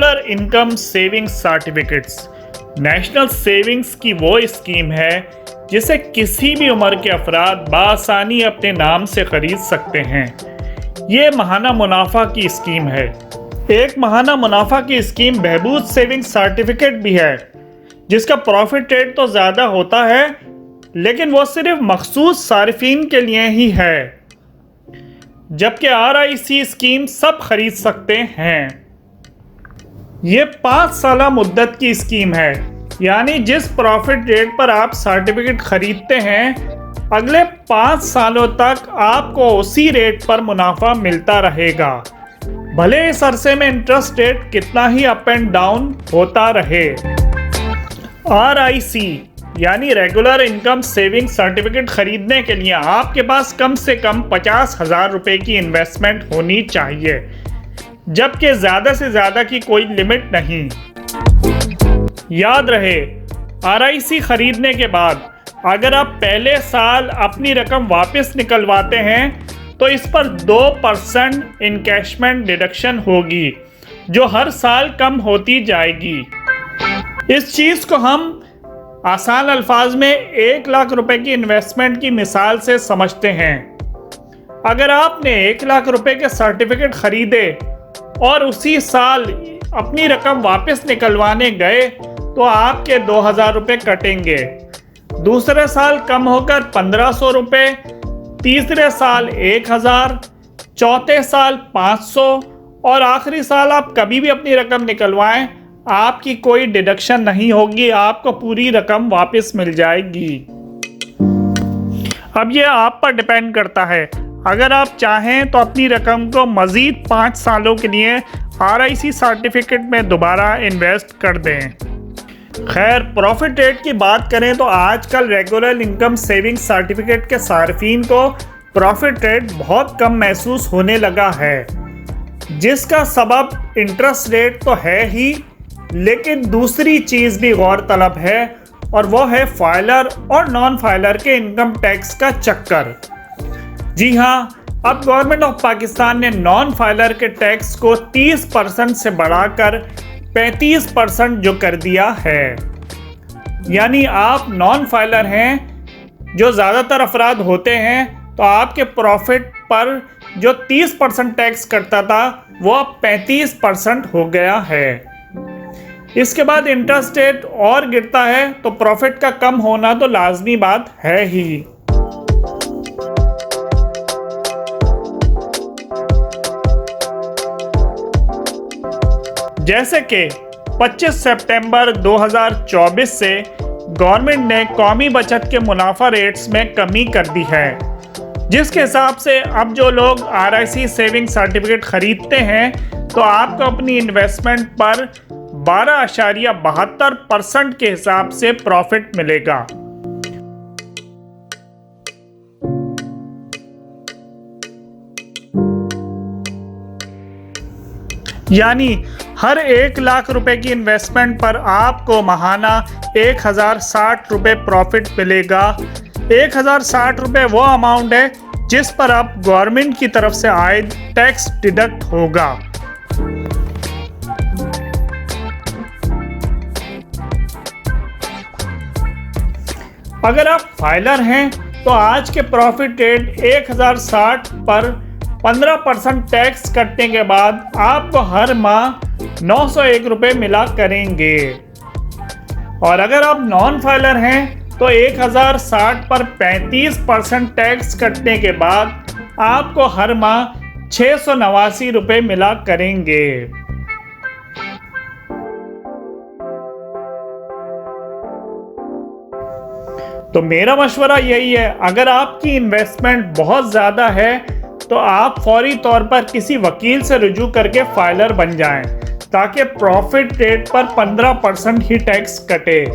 Regular income savings certificates national savings की वो scheme है जिसे किसी भी उम्र के अफराद बआसानी अपने नाम से खरीद सकते हैं। ये महाना मुनाफा की स्कीम है। एक महाना मुनाफा की स्कीम बहबूद सेविंग सर्टिफिकेट भी है जिसका प्रॉफिट रेट तो ज़्यादा होता है लेकिन वो सिर्फ मखसूस सारिफीन के लिए ही है, जबकि RIC स्कीम सब खरीद सकते हैं। ये 5 साल मुद्दत की स्कीम है, यानी जिस प्रॉफिट रेट पर आप सर्टिफिकेट खरीदते हैं अगले 5 सालों तक आपको उसी रेट पर मुनाफा मिलता रहेगा, भले इस अरसे में इंटरेस्ट रेट कितना ही अप एंड डाउन होता रहे। RIC यानी रेगुलर इनकम सेविंग सर्टिफिकेट खरीदने के लिए आपके पास कम से कम 50,000 रुपये की इन्वेस्टमेंट होनी चाहिए, जबकि ज़्यादा से ज़्यादा की कोई लिमिट नहीं। याद रहे, RIC खरीदने के बाद अगर आप पहले साल अपनी रकम वापस निकलवाते हैं तो इस पर 2% इनकैशमेंट डिडक्शन होगी जो हर साल कम होती जाएगी। इस चीज़ को हम आसान अल्फाज में 1 लाख रुपए की इन्वेस्टमेंट की मिसाल से समझते हैं। अगर आपने 1 लाख रुपए के सर्टिफिकेट खरीदे और उसी साल अपनी रकम वापस निकलवाने गए तो आपके 2,000 रुपये कटेंगे, दूसरे साल कम होकर 1,500 रुपये, तीसरे साल 1,000, चौथे साल 500 और आखिरी साल आप कभी भी अपनी रकम निकलवाएं आपकी कोई डिडक्शन नहीं होगी, आपको पूरी रकम वापस मिल जाएगी। अब ये आप पर डिपेंड करता है, अगर आप चाहें तो अपनी रकम को मज़ीद 5 सालों के लिए RIC सर्टिफिकेट में दोबारा इन्वेस्ट कर दें। खैर, प्रॉफिट रेट की बात करें तो आजकल रेगुलर इनकम सेविंग सर्टिफिकेट के सार्फिन को प्रॉफिट रेट बहुत कम महसूस होने लगा है, जिसका सबब इंटरेस्ट रेट तो है ही, लेकिन दूसरी चीज़ भी गौर तलब है और वो है फाइलर और नॉन फाइलर के इनकम टैक्स का चक्कर। जी हाँ, अब गवर्नमेंट ऑफ पाकिस्तान ने नॉन फाइलर के टैक्स को 30% से बढ़ाकर 35% जो कर दिया है। यानी आप नॉन फाइलर हैं, जो ज़्यादातर अफराद होते हैं, तो आपके प्रॉफिट पर जो 30% टैक्स करता था वो अब 35% हो गया है। इसके बाद इंटरेस्ट रेट और गिरता है तो प्रॉफिट का कम होना तो लाजमी बात है ही। जैसे कि 25 सितंबर 2024 से गवर्नमेंट ने कौमी बचत के मुनाफा रेट्स में कमी कर दी है, जिसके हिसाब से अब जो लोग RIC सेविंग सर्टिफिकेट खरीदते हैं तो आपको अपनी इन्वेस्टमेंट पर 12.72% के हिसाब से प्रॉफिट मिलेगा। यानी हर 1 लाख रुपए की इन्वेस्टमेंट पर आपको महाना 1,060 रुपये प्रॉफिट मिलेगा। 1,060 रुपये वो अमाउंट है जिस पर अब गवर्नमेंट की तरफ से आयद टैक्स डिडक्ट होगा। अगर आप फाइलर हैं तो आज के प्रॉफिट रेट 1,060 पर 15% टैक्स कटने के बाद आपको हर माह 901 रुपये मिला करेंगे। और अगर आप नॉन फाइलर हैं तो 1,060 पर 35% टैक्स कटने के बाद आपको हर माह 689 रुपये मिला करेंगे। तो मेरा मशवरा यही है, अगर आपकी इन्वेस्टमेंट बहुत ज़्यादा है तो आप फौरी तौर पर किसी वकील से रुजू करके फाइलर बन जाएं, ताकि प्रॉफिट रेट पर 15% ही टैक्स कटे।